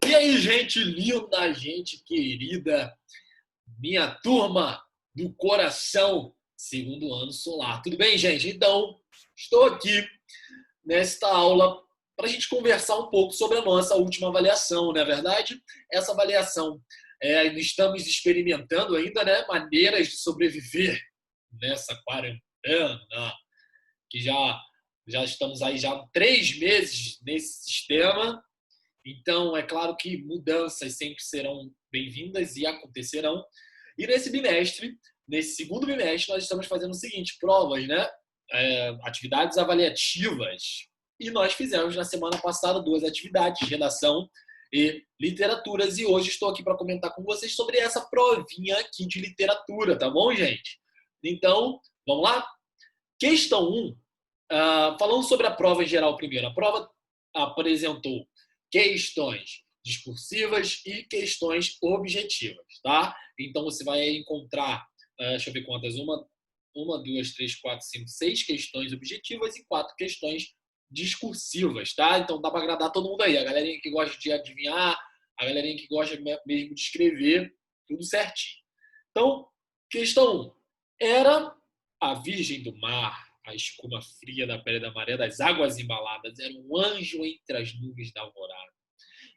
E aí, gente linda, gente querida, minha turma do coração, segundo ano solar. Tudo bem, gente? Então, estou aqui nesta aula para a gente conversar um pouco sobre a nossa última avaliação, não é verdade? Essa avaliação, estamos experimentando ainda, né, maneiras de sobreviver nessa quarentena, que já estamos aí já há 3 meses nesse sistema. Então, é claro que mudanças sempre serão bem-vindas e acontecerão. E nesse segundo bimestre, nós estamos fazendo o seguinte, provas, né? Atividades avaliativas. E nós fizemos na semana passada 2 atividades, redação e literaturas. E hoje estou aqui para comentar com vocês sobre essa provinha aqui de literatura, tá bom, gente? Então, vamos lá? Questão 1, falando sobre a prova em geral primeiro. A prova apresentou questões discursivas e questões objetivas, tá? Então, você vai encontrar, deixa eu ver quantas, uma, duas, três, quatro, cinco, 6 questões objetivas e 4 questões discursivas, tá? Então, dá para agradar todo mundo aí. A galerinha que gosta de adivinhar, a galerinha que gosta mesmo de escrever, tudo certinho. Então, questão 1. Era a Virgem do Mar, a escuma fria da pele da maré, das águas embaladas, era um anjo entre as nuvens da alvorada,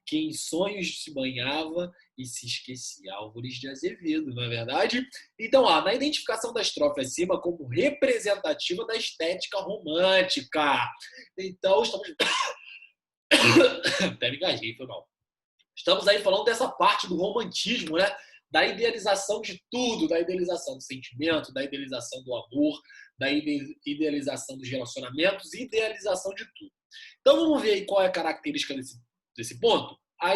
que em sonhos se banhava e se esquecia. Álvares de Azevedo, não é verdade? Então, na identificação da estrofe acima como representativa da estética romântica. Então, estamos... Até me engasguei, foi mal. Estamos aí falando dessa parte do romantismo, né? Da idealização de tudo, da idealização do sentimento, da idealização do amor, da idealização dos relacionamentos, idealização de tudo. Então vamos ver aí qual é a característica desse ponto. A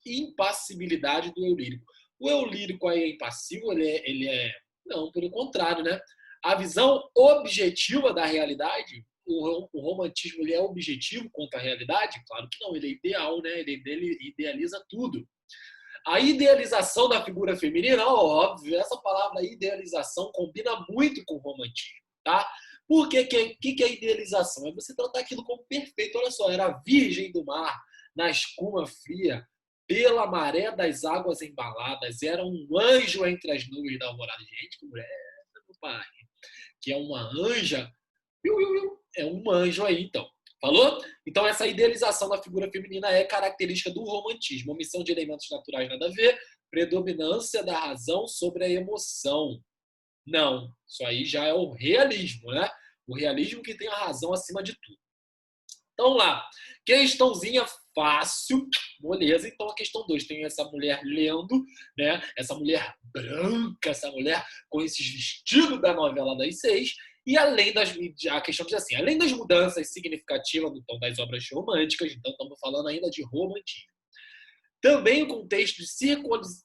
impassibilidade do eu lírico. O eu lírico aí é impassível, ele é... Não, pelo contrário, né? A visão objetiva da realidade, o romantismo ele é objetivo quanto à realidade? Claro que não, ele é ideal, né? Ele idealiza tudo. A idealização da figura feminina, óbvio, essa palavra idealização combina muito com o romantismo, tá? Por que é idealização? É você tratar aquilo como perfeito. Olha só, era a Virgem do Mar, na escuma fria, pela maré das águas embaladas, era um anjo entre as nuvens da alvorada. Gente, que mulher, meu pai, que é uma anja, é um anjo aí, então. Falou? Então, essa idealização da figura feminina é característica do romantismo. Omissão de elementos naturais, nada a ver. Predominância da razão sobre a emoção. Não, isso aí já é o realismo, né? O realismo que tem a razão acima de tudo. Então, lá. Questãozinha fácil, moleza. Então, a questão 2 tem essa mulher lendo, né? Essa mulher branca, essa mulher com esses vestidos da novela das 6. E além a questão diz assim, além das mudanças significativas no tom das obras românticas, então estamos falando ainda de romantismo. Também o contexto de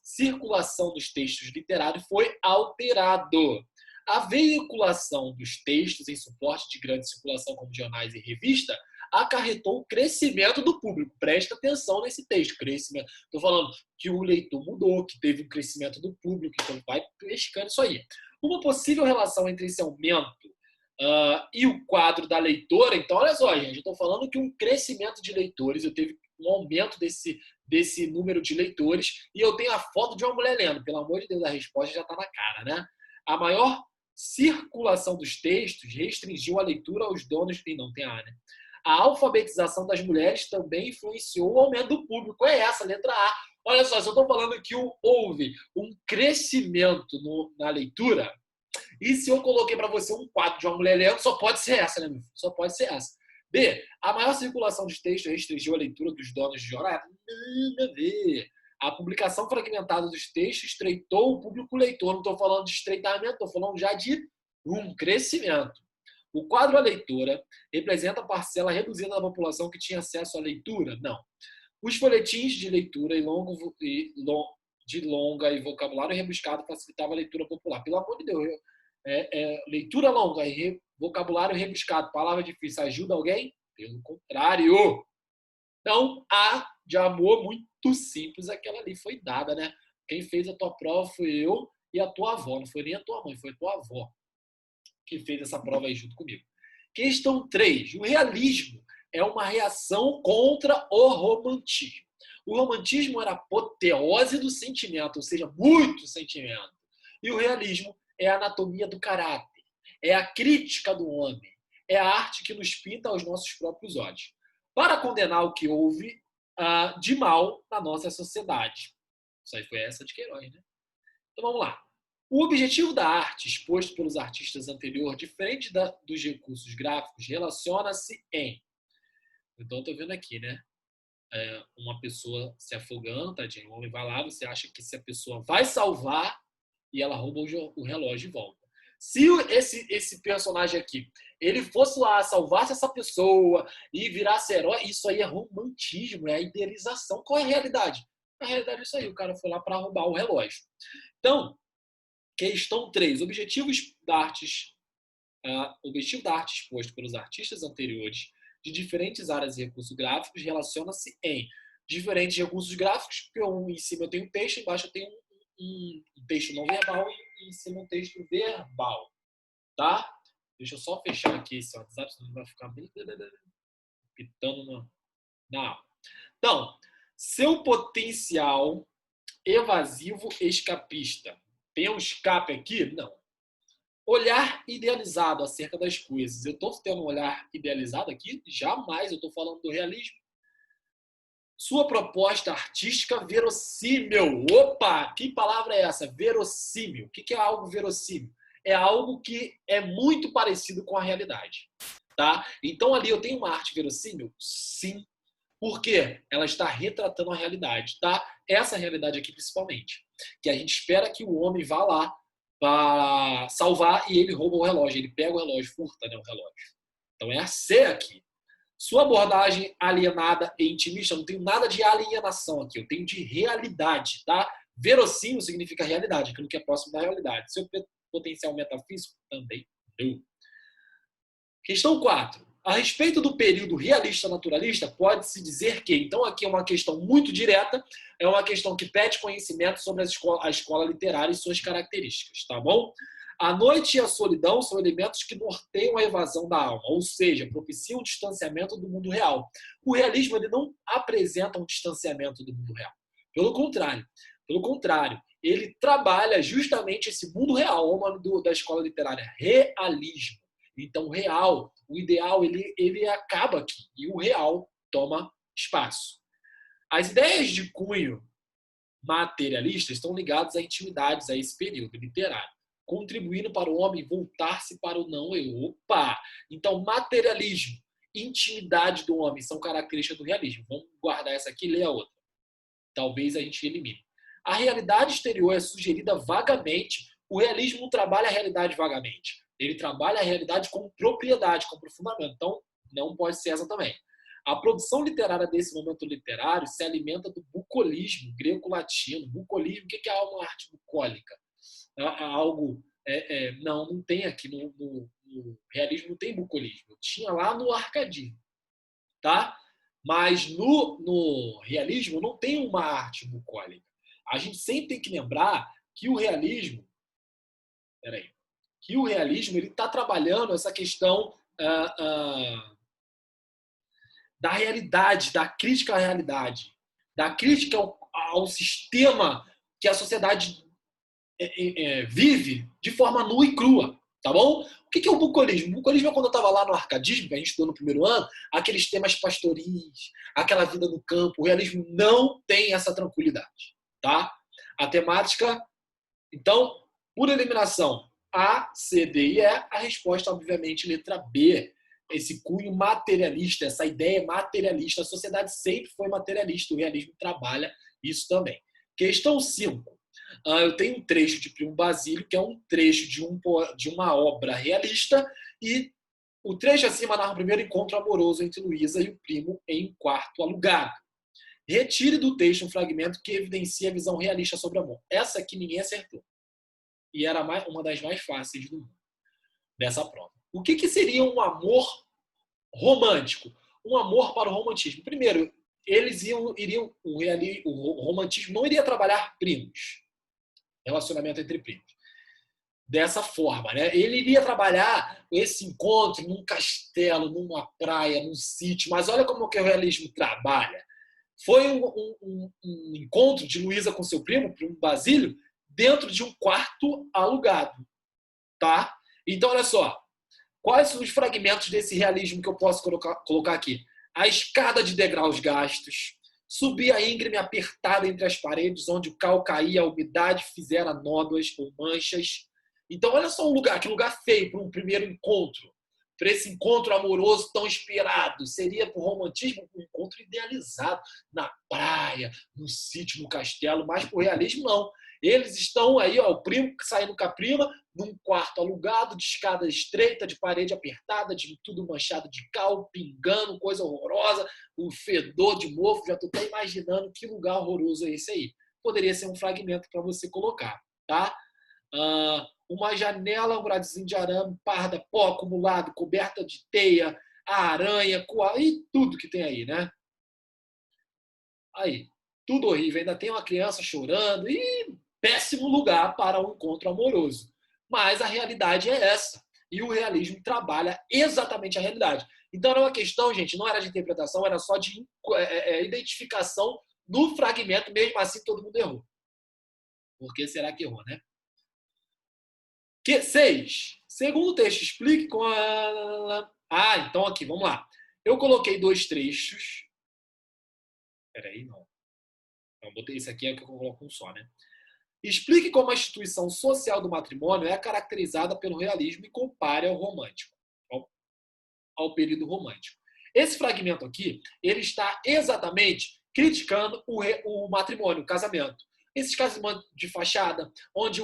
circulação dos textos literários foi alterado. A veiculação dos textos em suporte de grande circulação como jornais e revista acarretou o crescimento do público. Presta atenção nesse texto. Crescimento. Estou falando que o leitor mudou, que teve um crescimento do público, então vai pescando isso aí. Uma possível relação entre esse aumento e o quadro da leitora, então olha só, gente, eu estou falando que um crescimento de leitores, eu teve um aumento desse número de leitores, e eu tenho a foto de uma mulher lendo. Pelo amor de Deus, a resposta já está na cara, né? A maior circulação dos textos restringiu a leitura aos donos... E não tem A, né? A alfabetização das mulheres também influenciou o aumento do público. É essa, letra A. Olha só, se eu estou falando que houve um crescimento na leitura, e se eu coloquei para você um quadro de uma mulher lendo, só pode ser essa, né, meu filho? Só pode ser essa. B. A maior circulação de textos restringiu a leitura dos donos de jornal. Nada a ver. A publicação fragmentada dos textos estreitou o público leitor. Não estou falando de estreitamento, estou falando já de um crescimento. O quadro A Leitora representa a parcela reduzida da população que tinha acesso à leitura? Não. Os folhetins de leitura de longa e vocabulário rebuscado facilitava a leitura popular. Pelo amor de Deus, leitura longa e vocabulário rebuscado, palavra difícil, ajuda alguém? Pelo contrário. Então, A de amor, muito simples, aquela ali foi dada, né? Quem fez a tua prova foi eu e a tua avó, não foi nem a tua mãe, foi a tua avó que fez essa prova aí junto comigo. Questão 3. O realismo é uma reação contra o romantismo. O romantismo era a apoteose do sentimento, ou seja, muito sentimento. E o realismo é a anatomia do caráter, é a crítica do homem, é a arte que nos pinta aos nossos próprios olhos, para condenar o que houve de mal na nossa sociedade. Isso aí foi essa de Queiroz, né? Então vamos lá. O objetivo da arte, exposto pelos artistas anteriores, diferente dos recursos gráficos, relaciona-se em... Então, estou vendo aqui, né? Uma pessoa se afogando, tadinho, o homem vai lá, você acha que se a pessoa vai salvar e ela rouba o relógio e volta. Se esse personagem aqui, ele fosse lá, salvasse essa pessoa e virasse herói, isso aí é romantismo, é a idealização. Qual é a realidade? A realidade é isso aí, o cara foi lá para roubar o relógio. Então, questão 3. O objetivo da arte exposto pelos artistas anteriores de diferentes áreas e recursos gráficos relaciona-se em diferentes recursos gráficos, porque em cima eu tenho um texto, embaixo eu tenho um texto não verbal e em cima um texto verbal, tá? Deixa eu só fechar aqui esse WhatsApp, senão vai ficar bem pitando na aula. Então, seu potencial evasivo escapista. Tem um escape aqui? Não. Olhar idealizado acerca das coisas. Eu estou tendo um olhar idealizado aqui? Jamais. Eu estou falando do realismo. Sua proposta artística verossímil. Opa! Que palavra é essa? Verossímil. O que é algo verossímil? É algo que é muito parecido com a realidade. Tá? Então ali eu tenho uma arte verossímil? Sim. Por quê? Ela está retratando a realidade. Tá? Essa realidade aqui principalmente. Que a gente espera que o homem vá lá para salvar e ele rouba o relógio. Ele pega o relógio, furta, né, o relógio. Então é a C aqui. Sua abordagem alienada e intimista, eu não tenho nada de alienação aqui, eu tenho de realidade, tá? Verossímil significa realidade, aquilo que é próximo da realidade. Seu potencial metafísico também não. Questão 4. A respeito do período realista-naturalista, pode-se dizer que, então aqui é uma questão muito direta, é uma questão que pede conhecimento sobre a escola literária e suas características, tá bom? A noite e a solidão são elementos que norteiam a evasão da alma, ou seja, propiciam o distanciamento do mundo real. O realismo ele não apresenta um distanciamento do mundo real. Pelo contrário, ele trabalha justamente esse mundo real, o nome da escola literária, realismo. Então, o real, o ideal, ele acaba aqui e o real toma espaço. As ideias de cunho materialista estão ligadas a intimidades a esse período literário, contribuindo para o homem voltar-se para o não eu. Opa! Então, materialismo, intimidade do homem são características do realismo. Vamos guardar essa aqui e ler a outra. Talvez a gente elimine. A realidade exterior é sugerida vagamente. O realismo não trabalha a realidade vagamente. Ele trabalha a realidade com propriedade, com aprofundamento. Então, não pode ser essa também. A produção literária desse momento literário se alimenta do bucolismo greco-latino. Bucolismo, o que é uma arte bucólica? Algo... não tem aqui no realismo, não tem bucolismo. Tinha lá no arcadismo. Tá? Mas no realismo não tem uma arte bucólica. A gente sempre tem que lembrar que o realismo... que o realismo ele está trabalhando essa questão da realidade, da crítica à realidade, da crítica ao sistema que a sociedade vive de forma nua e crua, tá bom? O que é o bucolismo? O bucolismo é quando eu estava lá no arcadismo, que a gente estudou no primeiro ano, aqueles temas pastoris, aquela vida no campo. O realismo não tem essa tranquilidade, tá? A temática, então, por eliminação, A, C, D e E, a resposta, obviamente, letra B. Esse cunho materialista, essa ideia materialista. A sociedade sempre foi materialista, o realismo trabalha isso também. Questão 5. Eu tenho um trecho de Primo Basílio, que é um trecho de uma obra realista, e o trecho acima narra o primeiro encontro amoroso entre Luísa e o primo em quarto alugado. Retire do texto um fragmento que evidencia a visão realista sobre o amor. Essa aqui ninguém acertou. E era uma das mais fáceis do mundo, dessa prova. O que seria um amor romântico? Um amor para o romantismo. Primeiro, o romantismo não iria trabalhar primos, relacionamento entre primos, dessa forma, né? Ele iria trabalhar esse encontro num castelo, numa praia, num sítio, mas olha como que o realismo trabalha. Foi um encontro de Luísa com seu primo Basílio, dentro de um quarto alugado. Tá? Então, olha só. Quais são os fragmentos desse realismo que eu posso colocar aqui? A escada de degraus gastos, subir a íngreme apertada entre as paredes, onde o cal caía, a umidade fizera nódoas ou manchas. Então, olha só que lugar feio para um primeiro encontro. Para esse encontro amoroso tão esperado. Seria para o romantismo um encontro idealizado na praia, no sítio, no castelo, mas para o realismo não. Eles estão aí, ó, o primo saindo com a prima, num quarto alugado, de escada estreita, de parede apertada, de tudo manchado de cal, pingando, coisa horrorosa, um fedor de mofo. Já estou até imaginando que lugar horroroso é esse aí. Poderia ser um fragmento para você colocar, tá? Uma janela, um gradezinho de arame, parda, pó acumulado, coberta de teia, a aranha, coalho, e tudo que tem aí, né? Aí, tudo horrível. Ainda tem uma criança chorando e péssimo lugar para um encontro amoroso. Mas a realidade é essa. E o realismo trabalha exatamente a realidade. Então era uma questão, gente, não era de interpretação, era só de identificação no fragmento. Mesmo assim, todo mundo errou. Por que será que errou, né? 6. Segundo texto, explique com a... então aqui, vamos lá. Eu coloquei 2 trechos. Peraí, não. Então, botei isso aqui, é que eu coloco um só, né? Explique como a instituição social do matrimônio é caracterizada pelo realismo e compare ao romântico, ao período romântico. Esse fragmento aqui, ele está exatamente criticando o matrimônio, o casamento. Esses casamentos de fachada, onde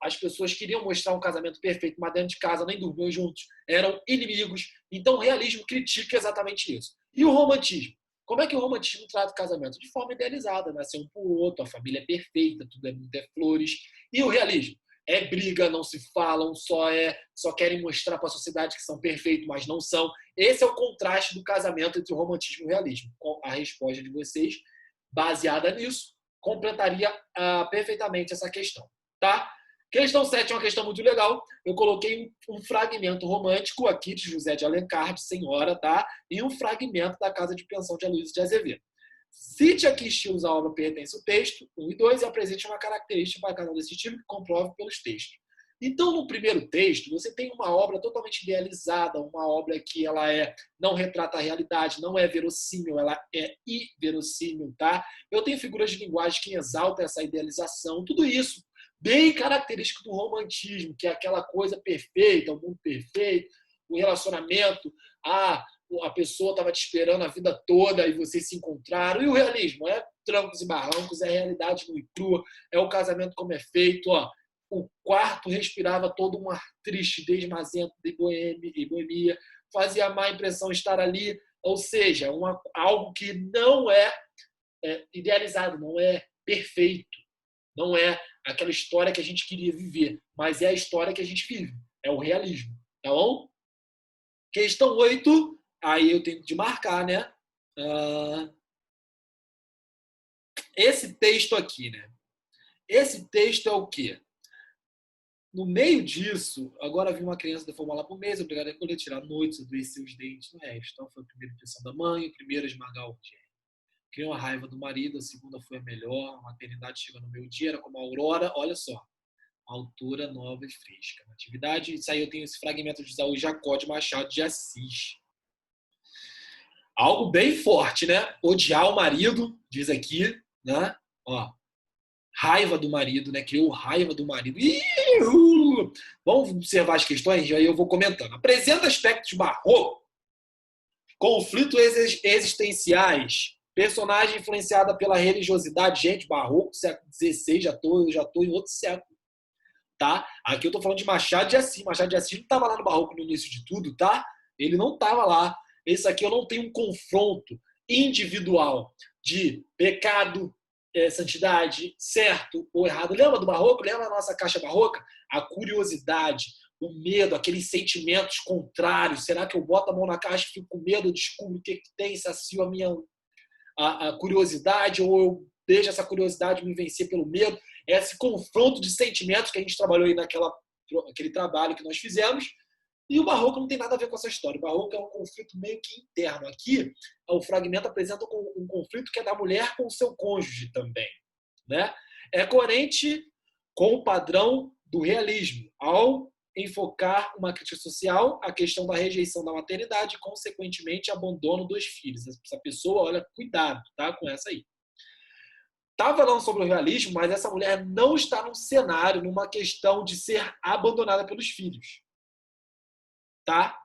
as pessoas queriam mostrar um casamento perfeito, mas dentro de casa nem dormiam juntos, eram inimigos. Então o realismo critica exatamente isso. E o romantismo? Como é que o romantismo trata o casamento? De forma idealizada, nascer um para o outro, a família é perfeita, tudo é flores. E o realismo? É briga, não se falam, só querem mostrar para a sociedade que são perfeitos, mas não são. Esse é o contraste do casamento entre o romantismo e o realismo. A resposta de vocês, baseada nisso, completaria perfeitamente essa questão. Tá? Questão 7 é uma questão muito legal. Eu coloquei um fragmento romântico aqui de José de Alencar, de Senhora, tá? E um fragmento da Casa de Pensão de Aloysio de Azevedo. Cite a que estilos a obra pertence o texto, 1 e 2, e apresente uma característica para cada um desse tipo que comprove pelos textos. Então, no primeiro texto, você tem uma obra totalmente idealizada, uma obra que ela não retrata a realidade, não é verossímil, ela é inverossímil, tá? Eu tenho figuras de linguagem que exaltam essa idealização, tudo isso bem característico do romantismo, que é aquela coisa perfeita, o mundo perfeito, o relacionamento, a pessoa estava te esperando a vida toda e vocês se encontraram. E o realismo é trancos e barrancos, é a realidade nua e crua, é o casamento como é feito, ó. O quarto respirava todo um ar triste, desmazento de boemia, fazia má impressão estar ali, ou seja, algo que não é idealizado, não é perfeito, não é aquela história que a gente queria viver, mas é a história que a gente vive, é o realismo, tá bom? Questão 8, aí eu tenho de marcar, né? Esse texto aqui, né? Esse texto é o quê? No meio disso, agora vi uma criança deformar lá por mês, obrigado a poder tirar noites, adoecer os dentes. Não é? Então foi a primeira impressão da mãe, a primeira esmagar o gênio. Criou a raiva do marido, a segunda foi a melhor, a maternidade chegou no meu dia, era como a aurora, olha só. Altura nova e fresca. Atividade, isso aí eu tenho esse fragmento de Isaú Jacó de Machado de Assis. Algo bem forte, né? Odiar o marido, diz aqui, né? Ó, raiva do marido, né? Criou raiva do marido. Vamos observar as questões, aí eu vou comentando. Apresenta aspectos barrocos, conflitos existenciais, personagem influenciada pela religiosidade. Gente, barroco, século XVI, já tô em outro século. Tá? Aqui eu tô falando de Machado de Assis. Machado de Assis não estava lá no barroco no início de tudo, tá? Ele não estava lá. Esse aqui eu não tenho um confronto individual de pecado, santidade, certo ou errado. Lembra do barroco? Lembra da nossa caixa barroca? A curiosidade, o medo, aqueles sentimentos contrários. Será que eu boto a mão na caixa e fico com medo, eu descubro o que tem, sacio a minha curiosidade, ou eu deixo essa curiosidade me vencer pelo medo? Esse confronto de sentimentos que a gente trabalhou aí naquele trabalho que nós fizemos. E o Barroco não tem nada a ver com essa história. O Barroco é um conflito meio que interno. Aqui, o fragmento apresenta um conflito que é da mulher com o seu cônjuge também. Né? É coerente com o padrão do realismo, ao enfocar uma crítica social, a questão da rejeição da maternidade e, consequentemente, abandono dos filhos. Essa pessoa, olha, cuidado, tá? Com essa aí. Tá falando sobre o realismo, mas essa mulher não está num cenário, numa questão de ser abandonada pelos filhos. Tá?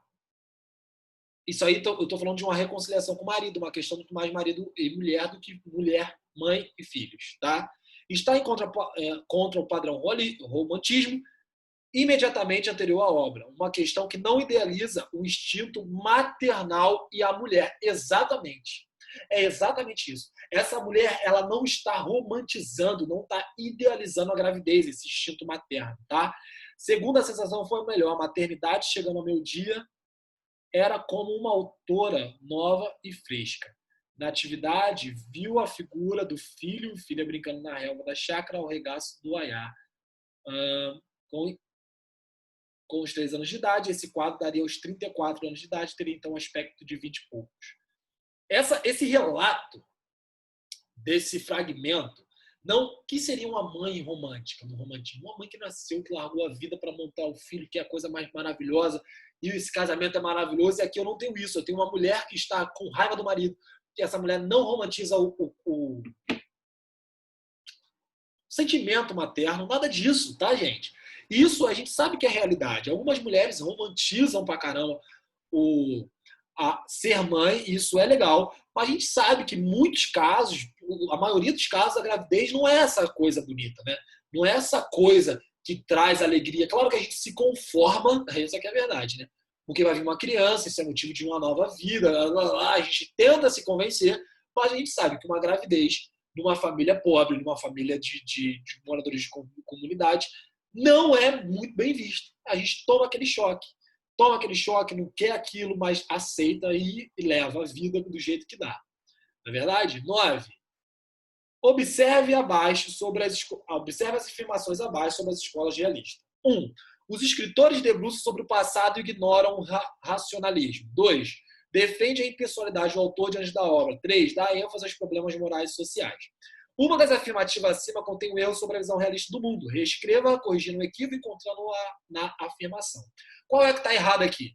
Isso aí, eu estou falando de uma reconciliação com o marido, uma questão muito mais marido e mulher do que mulher, mãe e filhos. Tá? Está em contra o padrão romantismo, imediatamente anterior à obra. Uma questão que não idealiza o instinto maternal e a mulher. Exatamente. É exatamente isso. Essa mulher, ela não está romantizando, não está idealizando a gravidez, esse instinto materno, tá? Segunda sensação foi melhor. A maternidade, chegando ao meu dia, era como uma autora nova e fresca. Na atividade, viu a figura do filho e filha brincando na relva da chácara ao regaço do aiá. Com os 3 anos de idade, esse quadro daria os 34 anos de idade, teria então um aspecto de 20 e poucos. Esse relato desse fragmento, não que seria uma mãe romântica, no romantismo, uma mãe que nasceu, que largou a vida para montar o filho, que é a coisa mais maravilhosa, e esse casamento é maravilhoso, e aqui eu não tenho isso, eu tenho uma mulher que está com raiva do marido, que essa mulher não romantiza o sentimento materno, nada disso, tá, gente? Isso a gente sabe que é realidade. Algumas mulheres romantizam pra caramba ser mãe, e isso é legal, mas a gente sabe que em muitos casos, a maioria dos casos, a gravidez não é essa coisa bonita, né? Não é essa coisa que traz alegria. Claro que a gente se conforma, isso aqui é a verdade, né? Porque vai vir uma criança, isso é motivo de uma nova vida, a gente tenta se convencer, mas a gente sabe que uma gravidez numa família pobre, numa família de moradores de comunidade, não é muito bem visto. A gente toma aquele choque, não quer aquilo, mas aceita e leva a vida do jeito que dá. Não é verdade? 9. Observe as afirmações abaixo sobre as escolas realistas. 1. Os escritores debruçam sobre o passado e ignoram o racionalismo. 2. Defende a impessoalidade do autor diante da obra. 3. Dá ênfase aos problemas morais e sociais. Uma das afirmativas acima contém um erro sobre a visão realista do mundo. Reescreva, corrigindo o equívoco e encontrando-a na afirmação. Qual é que está errado aqui?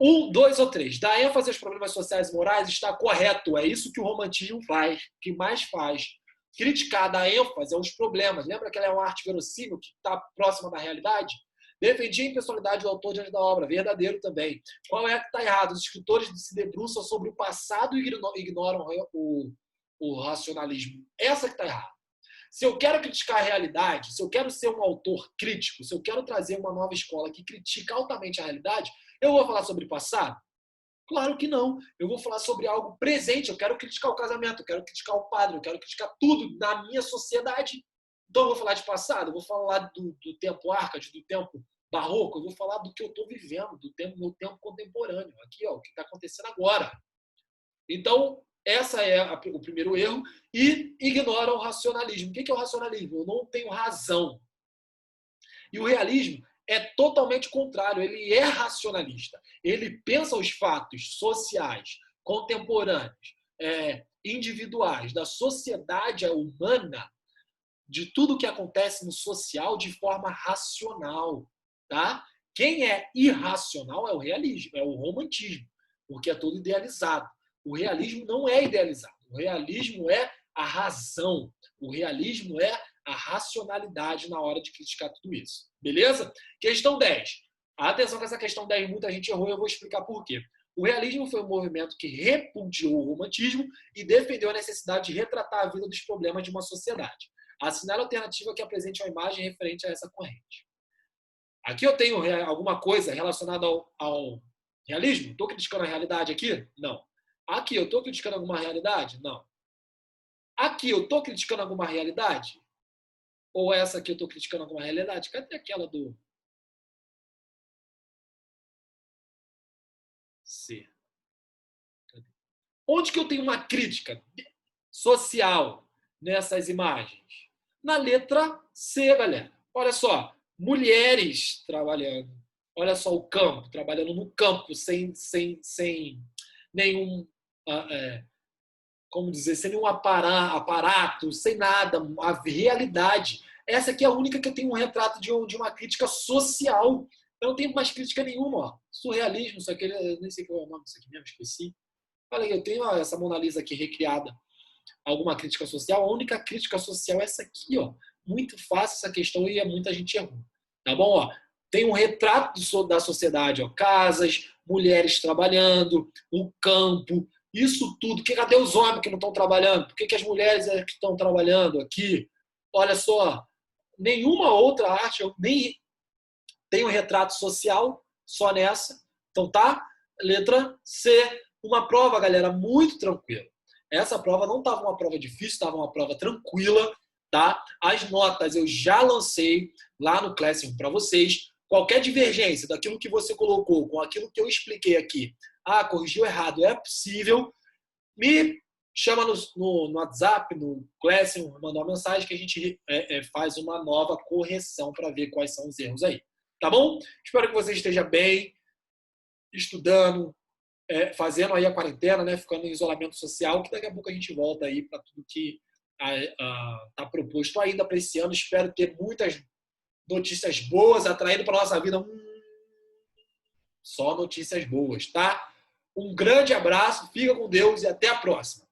1, 2 ou 3. Dá ênfase aos problemas sociais e morais está correto. É isso que o romantismo faz, que mais faz. Criticar, dar ênfase aos problemas. Lembra que ela é uma arte verossímil, que está próxima da realidade? Defendia a impessoalidade do autor diante da obra. Verdadeiro também. Qual é que está errado? Os escritores se debruçam sobre o passado e ignoram o racionalismo. Essa que está errada. Se eu quero criticar a realidade, se eu quero ser um autor crítico, se eu quero trazer uma nova escola que critica altamente a realidade, eu vou falar sobre passado? Claro que não. Eu vou falar sobre algo presente. Eu quero criticar o casamento, eu quero criticar o padre, eu quero criticar tudo na minha sociedade. Então eu vou falar de passado, eu vou falar do tempo Arcade, do tempo barroco, eu vou falar do que eu estou vivendo, meu tempo contemporâneo. Aqui, ó, o que está acontecendo agora. Então, essa é o primeiro erro. E ignora o racionalismo. O que é o racionalismo? Eu não tenho razão. E o realismo é totalmente contrário. Ele é racionalista. Ele pensa os fatos sociais, contemporâneos, individuais, da sociedade humana, de tudo que acontece no social de forma racional. Tá? Quem é irracional é o realismo, é o romantismo, porque é todo idealizado. O realismo não é idealizado. O realismo é a razão. O realismo é a racionalidade na hora de criticar tudo isso. Beleza? Questão 10. Atenção com essa questão 10, muita gente errou e eu vou explicar por quê. O realismo foi um movimento que repudiou o romantismo e defendeu a necessidade de retratar a vida dos problemas de uma sociedade. Assinale a alternativa que apresente uma imagem referente a essa corrente. Aqui eu tenho alguma coisa relacionada ao realismo? Estou criticando a realidade aqui? Não. Aqui eu estou criticando alguma realidade? Não. Aqui eu estou criticando alguma realidade? Ou essa aqui eu estou criticando alguma realidade? Cadê aquela do C? Cadê? Onde que eu tenho uma crítica social nessas imagens? Na letra C, galera. Olha só. Mulheres trabalhando. Olha só o campo, trabalhando no campo, sem nenhum, como dizer, sem nenhum aparato, sem nada, a realidade. Essa aqui é a única que eu tenho um retrato de uma crítica social. Eu não tenho mais crítica nenhuma. Ó. Surrealismo, isso aqui, eu nem sei qual é o nome disso aqui mesmo, esqueci. Olha aí, eu tenho essa Mona Lisa aqui recriada. Alguma crítica social? A única crítica social é essa aqui, ó. Muito fácil essa questão e muita gente errou. Tá bom? Ó, tem um retrato da sociedade, ó. Casas, mulheres trabalhando, o campo, isso tudo. Cadê os homens que não estão trabalhando? Por que as mulheres que estão trabalhando aqui? Olha só, nenhuma outra arte, eu nem tem um retrato social, só nessa. Então tá? Letra C. Uma prova, galera, muito tranquila. Essa prova não estava uma prova difícil, estava uma prova tranquila, tá? As notas eu já lancei lá no Classroom para vocês. Qualquer divergência daquilo que você colocou com aquilo que eu expliquei aqui, corrigiu errado, é possível, me chama no WhatsApp, no Classroom, manda uma mensagem que a gente faz uma nova correção para ver quais são os erros aí. Tá bom? Espero que você esteja bem, estudando, fazendo aí a quarentena, né? Ficando em isolamento social, que daqui a pouco a gente volta aí para tudo que está proposto ainda para esse ano. Espero ter muitas notícias boas atraindo para nossa vida. Só notícias boas, tá? Um grande abraço, fica com Deus e até a próxima.